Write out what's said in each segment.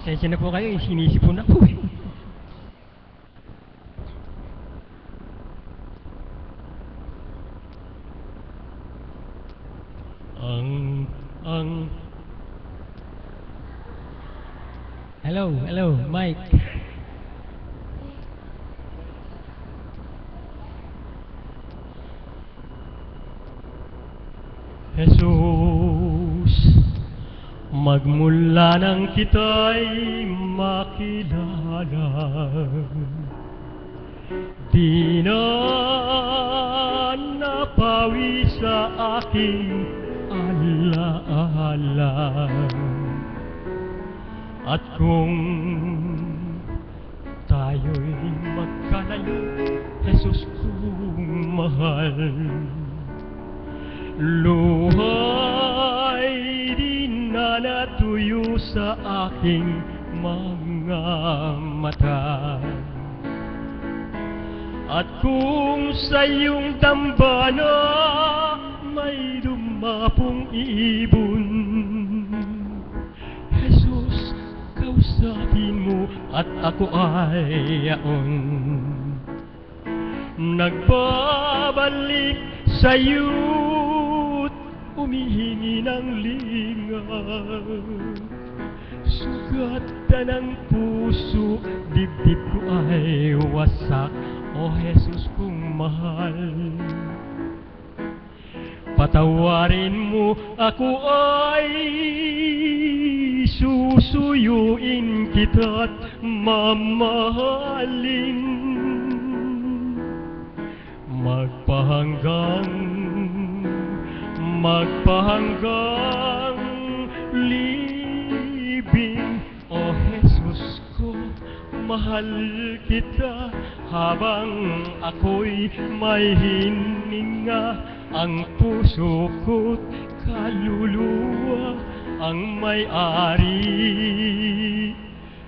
Pasensya na po kayo, sinisipon na po eh. Ang... Hello, Mike. Jesus, magmula nang kita'y makilala, di na napawi sa aking alaala. At kung tayo'y magkalayo, Jesus kong mahal, luhay di na natuyo sa aking mga mata. At kung sa iyong dambana may dumapong ibon, Jesus, kausapin mo at ako ay yaon. Nagbabalik sa'yo't umihingi ng lingap, sugatan ng puso, dibdib ko ay wasak. O Jesus kong mahal, patawarin mo ako ay susuyuin kita't mamahalin, magpahanggang libing. O Jesus ko, mahal kita habang ako'y may hininga. Ang puso ko't kaluluwa ang may-ari.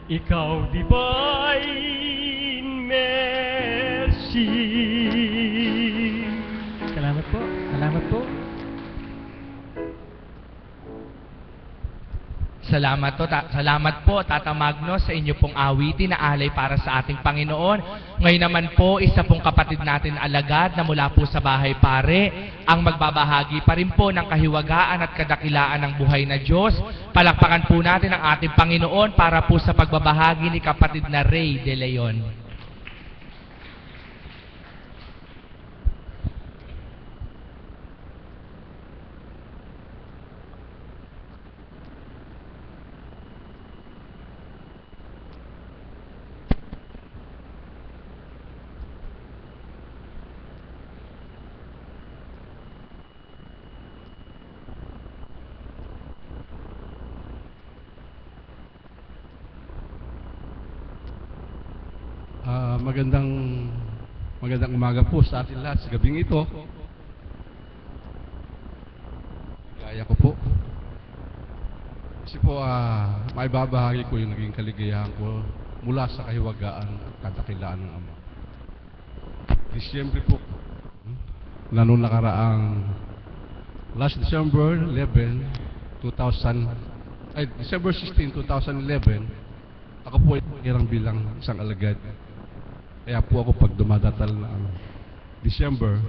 Ikaw divine mercy. Salamat po. Salamat po, Tata Magno, sa inyo pong awitin na alay para sa ating Panginoon. Ngayon naman po, isa pong kapatid natin alagad na mula po sa bahay pare, ang magbabahagi pa rin po ng kahiwagaan at kadakilaan ng buhay na Diyos. Palakpakan po natin ang ating Panginoon para po sa pagbabahagi ni kapatid na Ray De Leon. Magandang umaga po sa atin lahat sa gabing ito. Gaya ko po. Kasi po, may babahagi ko yung naging kaligayahan ko mula sa kahiwagaan at kadakilaan ng Ama. Disyembre po, na noong nakaraang last December 16, 2011, ako po ay hirang bilang isang alagad. Kaya po ako pag dumadatal ng December,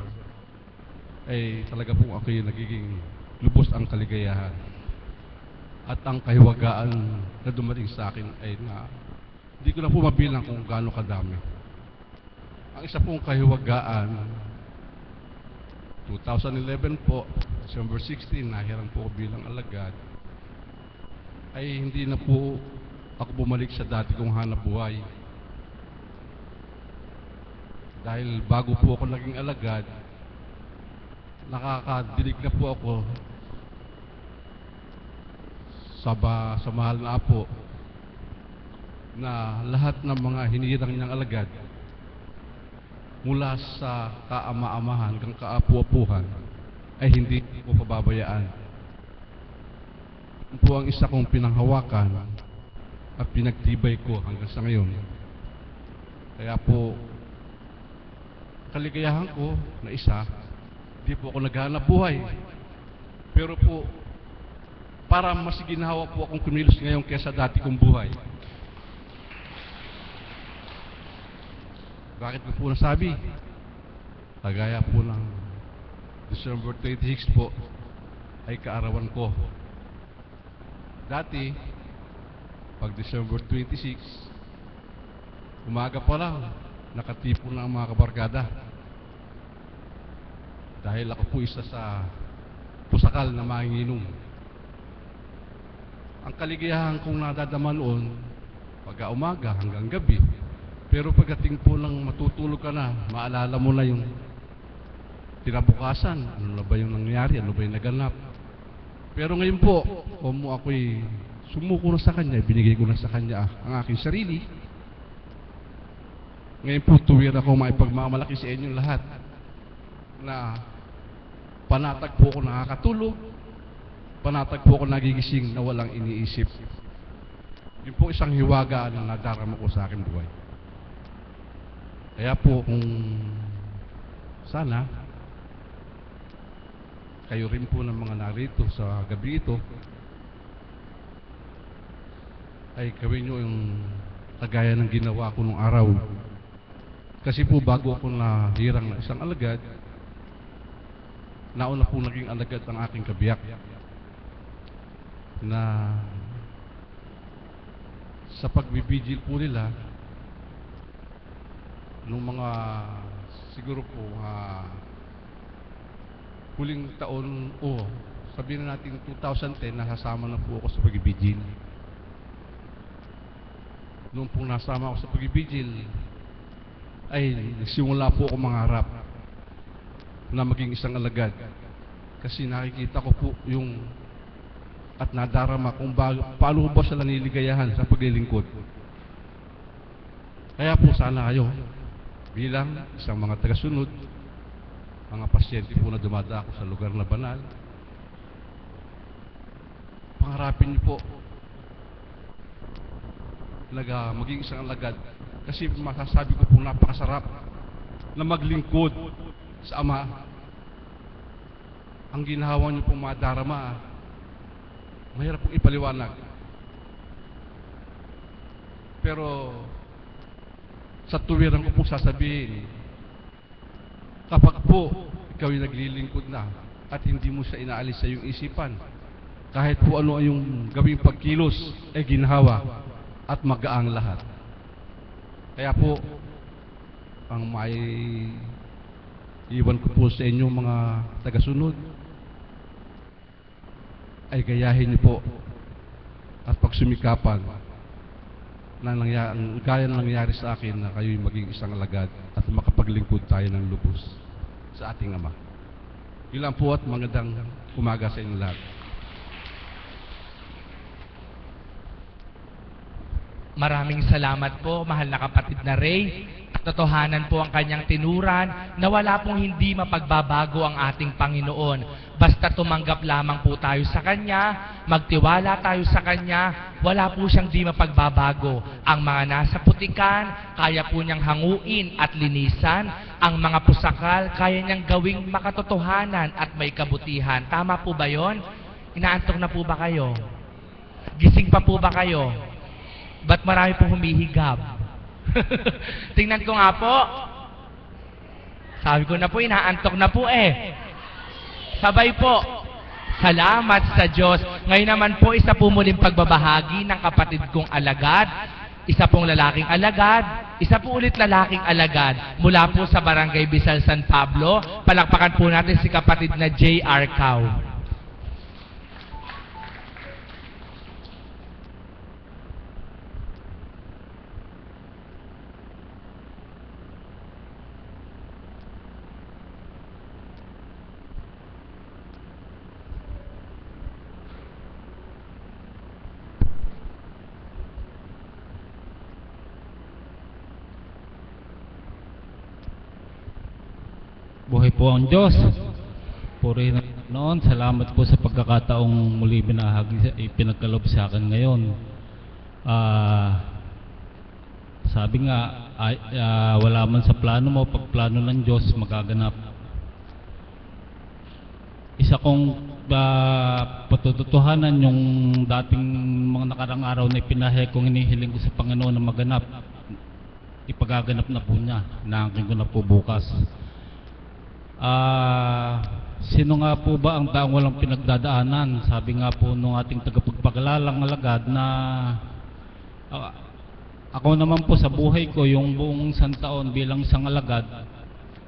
ay talaga po ako yung nagiging lubos ang kaligayahan. At ang kahiwagaan na dumating sa akin ay na hindi ko na po mabilang kung gaano kadami. Ang isa pong kahiwagaan, 2011 po, December 16, nahiram po ako bilang alagad, ay hindi na po ako bumalik sa dati kong hanap buhay. Dahil bago po ako naging alagad, nakakadilig na po ako sa mahal na apo na lahat ng mga hinirang niyang alagad mula sa kaama-amahan hanggang kaapu-apuhan ay hindi ko pababayaan. Ito po ang isa kong pinanghawakan at pinagtibay ko hanggang sa ngayon. Kaya po, kaligayahan ko na isa, di po ako naghahanap buhay. Pero po, para mas ginhawa po akong kumilos ngayon kaysa dati kong buhay. Bakit ko po nasabi? Kagaya po ng December 26 po ay kaarawan ko. Dati, pag December 26, umaga pa lang, nakatipo na ang mga kabarkada. Dahil ako po isa sa pusakal na manginginom. Ang kaligayahan kong nadadama noon, pagka umaga hanggang gabi. Pero pagdating po ng matutulog ka na, maalala mo na yung tinabukasan, ano na ba yung nangyari, ano ba yung naganap. Pero ngayon po, kung ako'y sumuko na sa Kanya, binigay ko na sa Kanya ang aking sarili. Ngayon po, tuwir ako maipagmamalaki sa inyong lahat na panatag po ako nakakatulog, panatag po ako nagigising na walang iniisip. Yun po isang hiwaga na nadarama ko sa aking buhay. Kaya po kung sana kayo rin po ng mga narito sa gabi ito ay gawin nyo yung kagaya ng ginawa ko nung araw. Kasi po bago ako nahirang na isang alagad, nauna po naging alagad ang aking kabiyak na sa pagbibigil po nila nung mga siguro po huling taon o sabihin na natin 2010, nasasama na po ako sa pagbibigil. Noong pong nasama ako sa pagbibigil ay nagsimula po ako mangarap na maging isang alagad kasi nakikita ko po yung at nadarama kung paano ba sila niligayahan sa paglilingkod. Kaya po sana kayo bilang isang mga tagasunod, mga pasyente po na dumadako sa lugar na banal, pangarapin niyo po maging isang alagad kasi masasabi ko po napakasarap na maglingkod sa Ama. Ang ginawa niyo pong mga darama, mahirap pong ipaliwanag. Pero sa tuwiran ko po sasabihin, kapag po ikaw ay naglilingkod na at hindi mo siya inaalis sa iyong isipan, kahit po ano yung gawing pagkilos ay ginhawa at magaang lahat. Kaya po ang may iwan ko po sa inyo mga tagasunod ay gayahin niyo po at pagsumikapan na gaya na nangyari sa akin na kayo'y maging isang alagad at makapaglingkod tayo ng lubos sa ating Ama. Yun lang po at magandang umaga sa inyo lahat. Maraming salamat po, mahal na kapatid na Ray. Totohanan po ang kanyang tinuran na wala pong hindi mapagbabago ang ating Panginoon. Basta tumanggap lamang po tayo sa Kanya, magtiwala tayo sa Kanya, wala po siyang di mapagbabago. Ang mga nasa putikan, kaya po niyang hanguin at linisan. Ang mga pusakal, kaya niyang gawing makatotohanan at may kabutihan. Tama po ba yon? Inaantok na po ba kayo? Gising pa po ba kayo? Ba't marami po humihigab? Tingnan ko nga po. Sabi ko na po, inaantok na po eh. Sabay po. Salamat sa Diyos. Ngayon naman po, isa po muling pagbabahagi ng kapatid kong alagad. Isa pong lalaking alagad. Isa po ulit lalaking alagad. Mula po sa Barangay Bisal San Pablo. Palakpakan po natin si kapatid na J.R. Cao. Buhay po ang Diyos. Puri noon, salamat po sa pagkakataong muli ipinagkaloob sa akin ngayon. Sabi nga, wala man sa plano mo, pag plano ng Diyos, magaganap. Isa kong patutuhanan yung dating mga nakarang araw na ipinahe kong hinihiling ko sa Panginoon na maganap. ipagaganap na po niya. Inaangkin ko na po bukas. Sino nga po ba ang taong walang pinagdadaanan? Sabi nga po nung ating tagapagpakalalang alagad na ako naman po sa buhay ko, yung buong isang taon bilang isang alagad,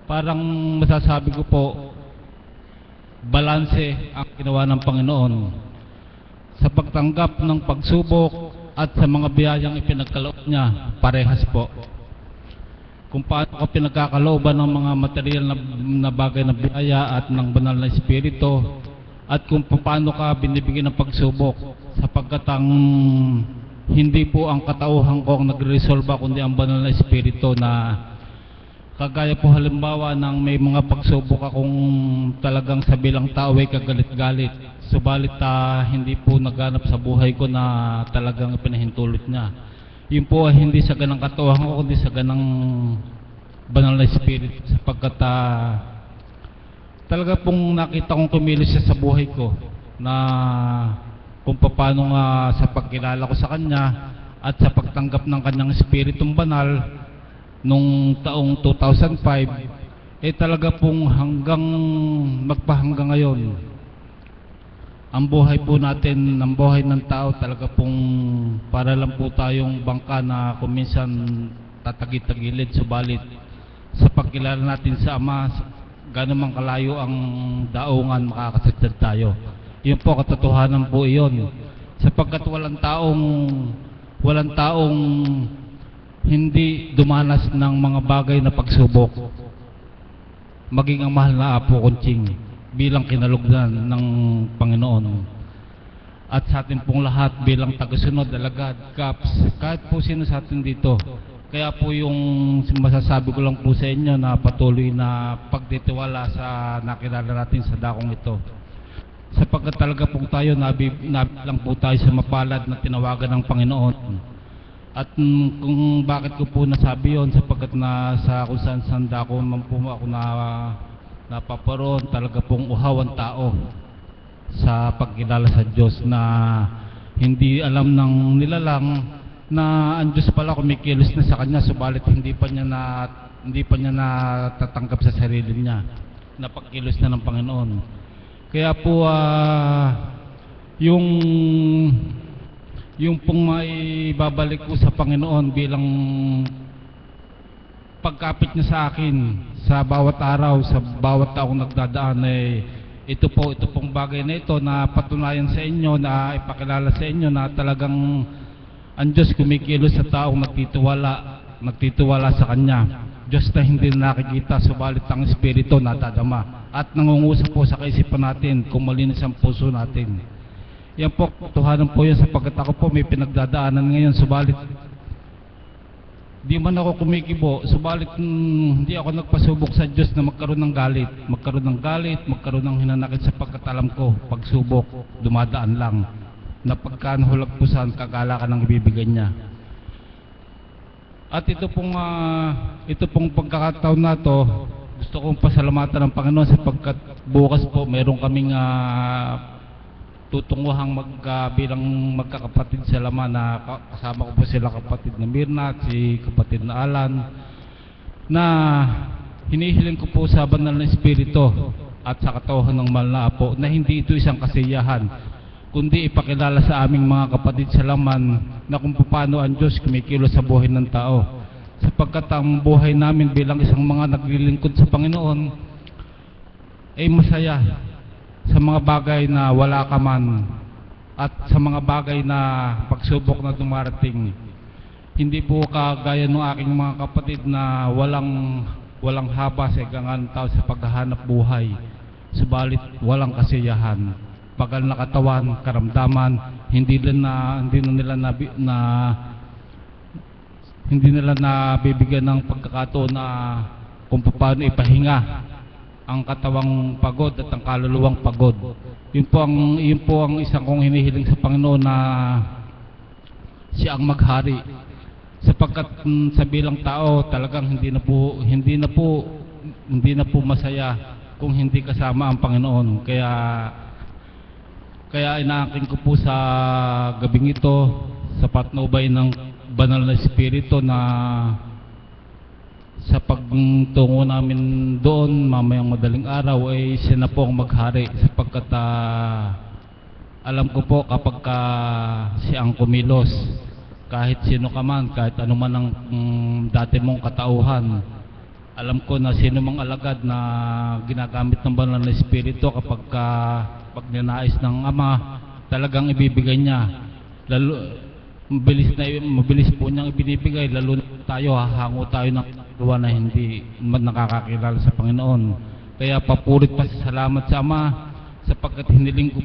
parang masasabi ko po, balanse ang ginawa ng Panginoon sa pagtanggap ng pagsubok at sa mga biyayang ipinagkaloob niya, parehas po. Kung paano ka pinagkakalooban ng mga material na bagay na biyaya at ng banal na espiritu, at kung paano ka binibigyan ng pagsubok, sapagkat ang hindi po ang katauhan ko ang nagre-resolve kundi ang banal na espiritu na kagaya po halimbawa ng may mga pagsubok akong talagang sa bilang tao ay kagalit-galit, subalit hindi po naganap sa buhay ko na talagang pinahintulot niya. Yun po ay hindi sa ganang katuwang ko kundi sa ganang banal na espiritu, sapagkat talaga pong nakita kong kumilos siya sa buhay ko na kung paano nga sa pagkilala ko sa kanya at sa pagtanggap ng kanyang espiritong banal nung taong 2005, talaga pong hanggang magpahanggang ngayon ang buhay po natin, ang buhay ng tao talaga pong para lang po tayong bangka na kuminsan tatagit-tagilid, subalit sa pagkilala natin sa Ama, gano'n man kalayo ang daungan, makakasagdad tayo. Yun po, katotohanan po iyon, sapagkat walang taong hindi dumanas ng mga bagay na pagsubok, maging ang mahal na Apo Kunching bilang kinalugdan ng Panginoon. At sa atin pong lahat bilang tagasunod, alagad, kaps, kahit po sino sa atin dito. Kaya po yung masasabi ko lang po sa inyo na patuloy na pagtitiwala sa nakilala natin sa dakong ito. Sapagkat talaga po tayo, nabilang po tayo sa mapalad na tinawagan ng Panginoon. At kung bakit ko po nasabi yon, sapagkat na sa kung saan dako man po ako napaparoon, talaga pong uhaw ang tao sa pagkilala sa Diyos na hindi alam ng nilalang na ang Diyos pala kumikilos na sa kanya, subalit hindi pa niya natatanggap sa sarili niya na pagkilos na ng Panginoon. Kaya po yung pong maibabalik ko sa Panginoon bilang pagkapit niya sa akin sa bawat araw, sa bawat taong nagdadaan, ito pong bagay na ito na patunayan sa inyo, na ipakilala sa inyo na talagang ang Diyos kumikilos sa taong nagtitiwala sa Kanya. Diyos na hindi nakikita, subalit ang Espiritu natadama at nangungusap po sa kaisipan natin kung malinis ang puso natin. Yan po, tuhanan po yan, sapagkat ako po may pinagdadaanan ngayon, subalit di man ako kumikibo, subalit hindi ako nagpasubok sa Diyos na magkaroon ng galit, magkaroon ng hinanakit, sapagkat alam ko, pagsubok, dumadaan lang, na pagka nahulagpusan, kagalakan ang ibibigay niya. At ito pong pagkakataon na to, gusto kong pasalamatan ng Panginoon sapagkat bukas po mayroon kaming tutunguhang bilang magkakapatid sa Laman na kasama ko po sila kapatid na Mirna at si kapatid na Alan, na hinihiling ko po sa banal na Espiritu at sa katauhan ng mahal na Apo na hindi ito isang kasiyahan, kundi ipakilala sa aming mga kapatid sa Laman na kung paano ang Diyos kumikilos sa buhay ng tao, sapagkat ang buhay namin bilang isang mga naglilingkod sa Panginoon ay masaya sa mga bagay na wala ka man at sa mga bagay na pagsubok na dumarating. Hindi po kagaya ng aking mga kapatid na walang haba sa igangan tao sa paghahanap buhay, subalit walang kasiyahan, pagal na katawan, karamdaman, hindi nila nabibigyan ng pagkakataon na kung paano ipahinga ang katawang pagod at ang kaluluwang pagod. Yun po ang isang kong hinihiling sa Panginoon, na siya ang maghari, sapagkat sa bilang tao talagang hindi na po masaya kung hindi kasama ang Panginoon. Kaya inaangkin ko po sa gabing ito sa patnubay ng banal na Espiritu na sa pagtungo namin doon mamayang madaling araw ay siya na po ang maghari sapagkat alam ko po kapag siya ang kumilos, kahit sino ka man, kahit ano man ang dati mong katauhan, alam ko na sino mang alagad na ginagamit ng banal na espiritu kapag pag ninais ng Ama, talagang ibibigay niya. Lalo mabilis po niyang ibinibigay, lalo na tayo hahango tayo ng luwa na hindi man nakakakilala sa Panginoon. Kaya papurit pa sa salamat sa Ama sapagkat hiniling ko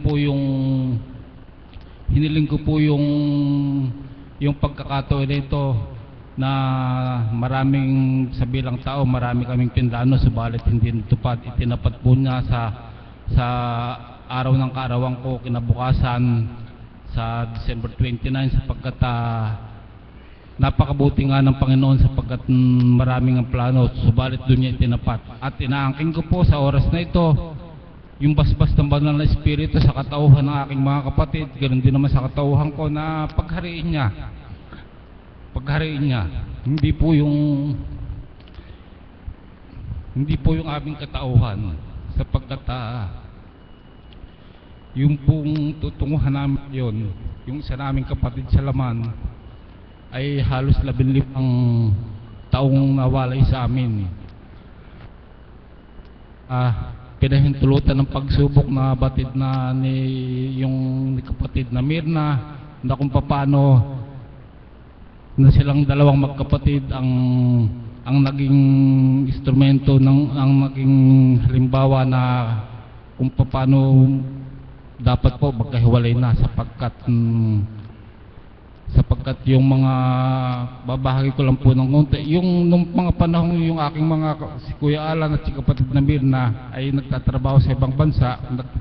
po yung pagkakataon nito na maraming sa bilang tao, marami kaming pindano, subalit hindi natupad. Itinapat po niya sa araw ng kaarawan ko kinabukasan sa December 29 sapagkat napakabuti nga ng Panginoon sapagkat maraming ang plano, subalit doon niya itinapat. At inaangkin ko po sa oras na ito yung basbas ng banal na espiritu sa katauhan ng aking mga kapatid, ganoon din naman sa katauhan ko na paghariin niya. Hindi po yung aming katauhan sapagkat yung pong tutunguhan namin yon, yung isa naming kapatid sa laman ay halos 15 taong nawalay sa amin. Pinahintulutan ng pagsubok na batid na yung kapatid na Mirna na kung paano na silang dalawang magkapatid ang naging instrumento ang naging halimbawa na kung paano dapat po magkahiwalay na sapagkat yung mga babahagi ko lang po ng konti yung nung mga panahon yung aking si Kuya Alan at si kapatid na Mirna ay nagtatrabaho sa ibang bansa,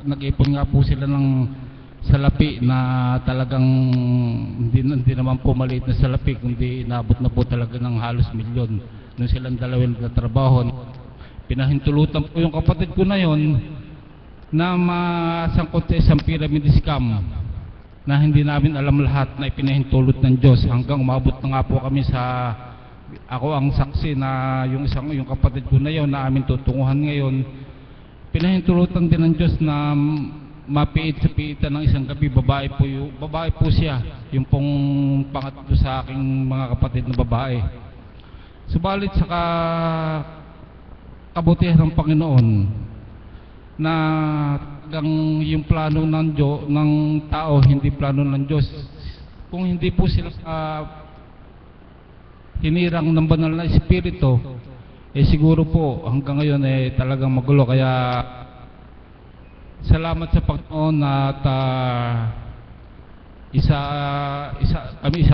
nag-ipon nga po sila ng salapi na talagang hindi naman po maliit na salapi kundi inabot na po talaga ng halos milyon nung silang dalawin nagtatrabaho. Pinahintulutan po yung kapatid ko na yon na masangkot sa isang pyramid scam na hindi namin alam lahat na ipinahintulot ng Diyos hanggang umabot na nga po kami ako ang saksi na yung kapatid ko na yon na aming tutunguhan ngayon, pinahintulutan din ng Diyos na mapiit sa piitan ng isang gabi. Babae po siya, yung pong pangatlo sa aking mga kapatid na babae. Subalit sa kabutihan ng Panginoon na yung plano ng tao, hindi plano ng Diyos. Kung hindi po sila hinirang ng banal na espiritu, siguro po hanggang ngayon talagang magulo. Kaya salamat sa Panginoon at isa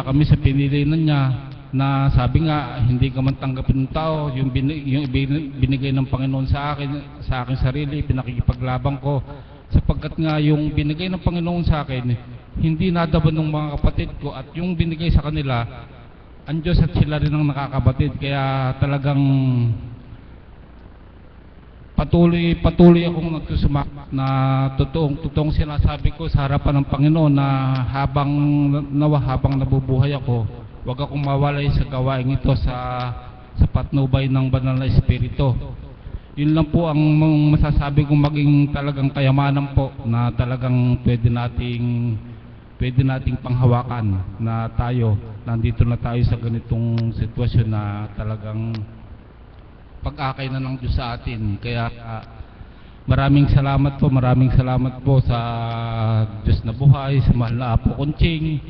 kami sa pinili na niya na sabi nga hindi ka man tanggapin ng tao, yung binigay ng Panginoon sa aking sarili, pinakikipaglabang ko sapagkat nga yung binigay ng Panginoon sa akin hindi nadaban ng mga kapatid ko at yung binigay sa kanila ang Diyos at sila rin ang nakakabatid. Kaya talagang patuloy akong nagsusumak na totoong sinasabi ko sa harapan ng Panginoon na habang nabubuhay ako, huwag akong mawalay sa gawain ito sa patnubay ng banal na espiritu. Yun lang po ang masasabi kong maging talagang kayamanan po na talagang pwede nating panghawakan na nandito na tayo sa ganitong sitwasyon na talagang pag-akay na ng Diyos sa atin. Kaya maraming salamat po sa Diyos na buhay, sa mahal na Apo Kunching,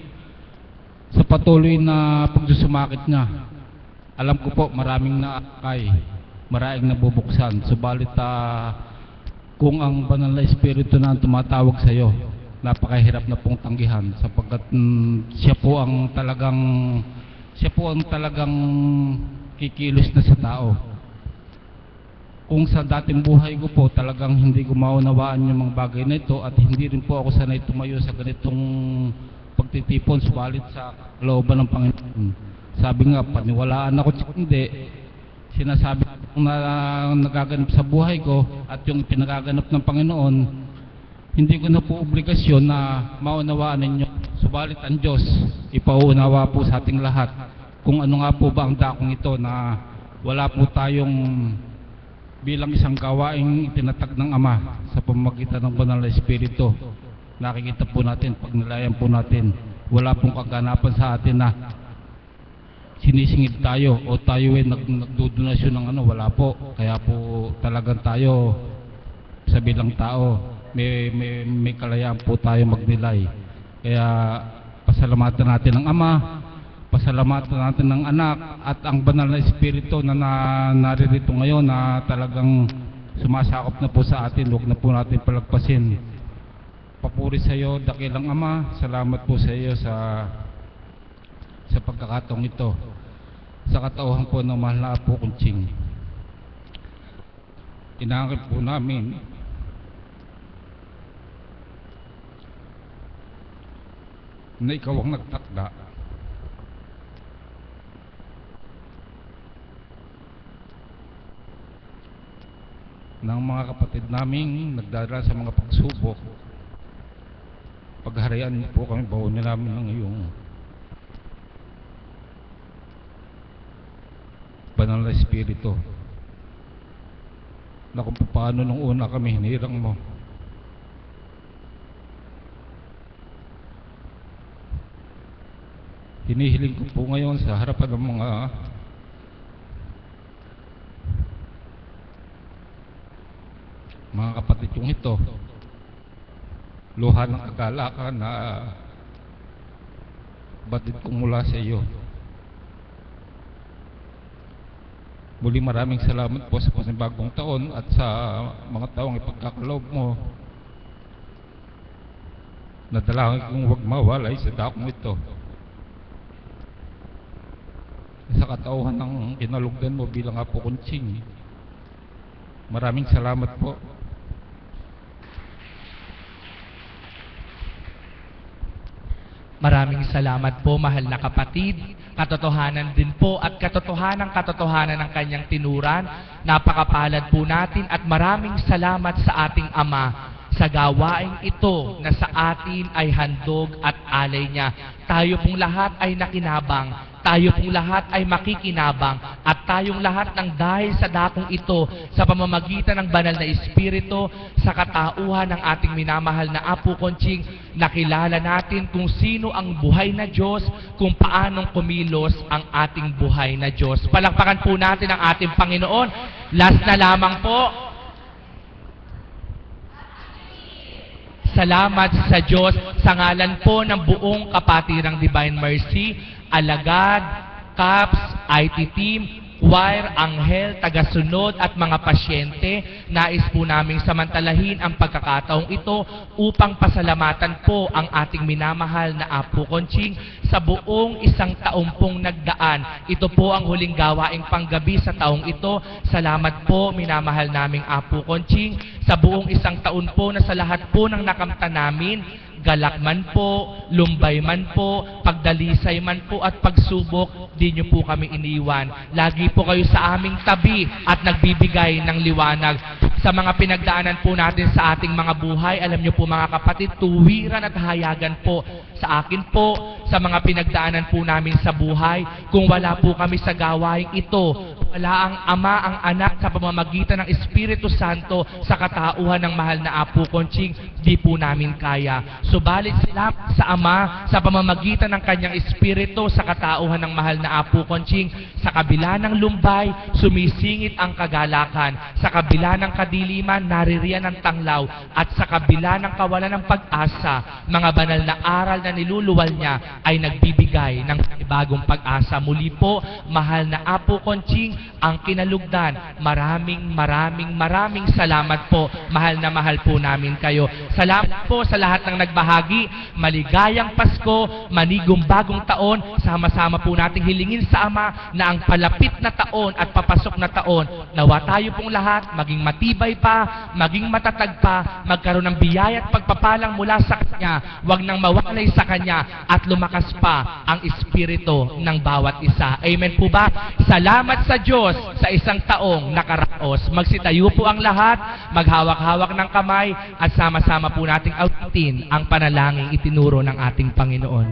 sa patuloy na pagsusumakit niya. Alam ko po maraming naakay, maraming nabubuksan, subalit kung ang banal na espiritu na ang tumatawag sa iyo, napakahirap na pong tanggihan sapagkat siya po ang talagang kikilos na sa tao. Kung sa dating buhay ko po talagang hindi ko maunawaan yung mga bagay na ito at hindi rin po ako sanay tumayo sa ganitong pagtitipon, subalit sa looban ng Panginoon. Sabi nga, paniwalaan ako hindi. Sinasabi ko na nagaganap sa buhay ko at yung pinagaganap ng Panginoon, hindi ko na po obligasyon na maunawaan ninyo. Subalit ang Diyos, ipauunawa po sa ating lahat kung ano nga po ba ang dakong ito na wala po tayong bilang isang gawaing itinatag ng Ama sa pamamagitan ng Banal na Espiritu. Nakikita po natin, pag nilayan po natin, wala pong kaganapan sa atin na sinisingil tayo o tayo ay nagdodonasyon ng ano, wala po. Kaya po talagang tayo sa bilang tao, may kalayaan po tayo magnilay. Kaya pasalamatan natin ang Ama, pasalamatan natin ng Anak at ang Banal na Espiritu na naririto ngayon na talagang sumasakop na po sa atin. Huwag na po natin palagpasin. Papuri sa iyo, dakilang Ama. Salamat po sa iyo sa pagkakataong ito. Sa katauhan po ng mahal na Apo Kunching. Inaangkin po namin na ikaw ang nagtakda ng mga kapatid naming nagdadala sa mga pagsubok. Pagharian niyo po kami, bawon namin ng iyong Banal na Espiritu, na kung paano nung una kami hinirang mo, hinihiling ko po ngayon sa harapan ng mga kapatid yung ito, luha ng kagalakan na batid kong mula sa iyo. Muli maraming salamat po sa panibagong taon at sa mga taong ipagkakaloob mo. Nadalangin kong huwag mawalay sa dakong ito. Sa katauhan ng kinalugdan mo bilang Apo Kunching. Maraming salamat po. Maraming salamat po, mahal na kapatid. Katotohanan din po at katotohanan ng kanyang tinuran. Napakapalad po natin at maraming salamat sa ating Ama sa gawaing ito na sa atin ay handog at alay niya. Tayo pong lahat ay nakinabang, tayo pong lahat ay makikinabang, at tayong lahat ng dahil sa dakong ito sa pamamagitan ng Banal na Espiritu sa katauhan ng ating minamahal na Apo Kunching, nakilala natin kung sino ang buhay na Diyos, kung paanong kumilos ang ating buhay na Diyos. Palakpakan po natin ang ating Panginoon. Last na lamang po. Salamat sa Diyos sa ngalan po ng buong kapatirang Divine Mercy, alagad, CAPS, IT team, choir, anghel, tagasunod at mga pasyente. Nais po naming samantalahin ang pagkakataong ito upang pasalamatan po ang ating minamahal na Apo Kunching sa buong isang taong pong nagdaan. Ito po ang huling gawaing panggabi sa taong ito. Salamat po, minamahal naming Apo Kunching, sa buong isang taon po na sa lahat po ng nakamta namin, galak man po, lumbay man po, pagdalisay man po at pagsubok, di nyo po kami iniwan. Lagi po kayo sa aming tabi at nagbibigay ng liwanag. Sa mga pinagdaanan po natin sa ating mga buhay, alam nyo po mga kapatid, tuwiran at hayagan po sa akin po, sa mga pinagdaanan po namin sa buhay, kung wala po kami sa gawaing ito, wala ang Ama, ang Anak sa pamamagitan ng Espiritu Santo sa katauhan ng mahal na Apo Kunching, di po namin kaya. Subalit salamat sa Ama sa pamamagitan ng kanyang Espiritu sa katauhan ng mahal na Apo Kunching, sa kabila ng lumbay, sumisingit ang kagalakan, sa kabila ng kadiliman, naririyan ang tanglaw, at sa kabila ng kawalan ng pag-asa, mga banal na aral na niluluwal niya ay nagbibigay ng bagong pag-asa. Muli po, mahal na Apo Kunching, ang kinalugdan, maraming salamat po. Mahal na mahal po namin kayo. Salamat po sa lahat ng nagbahagi. Maligayang Pasko, manigong bagong taon. Sama-sama po nating hilingin sa Ama na ang palapit na taon at papasok na taon, nawa tayo pong lahat maging matibay pa, maging matatag pa, magkaroon ng biyaya at pagpapalang mula sa Kanya, wag nang mawalay sa Kanya, at lumakas pa ang Espiritu ng bawat isa. Amen po ba? Salamat sa Diyos sa isang taong nakaraos. Magsitayo po ang lahat, maghawak-hawak ng kamay, at sama-sama po nating awitin ang panalangin itinuro ng ating Panginoon.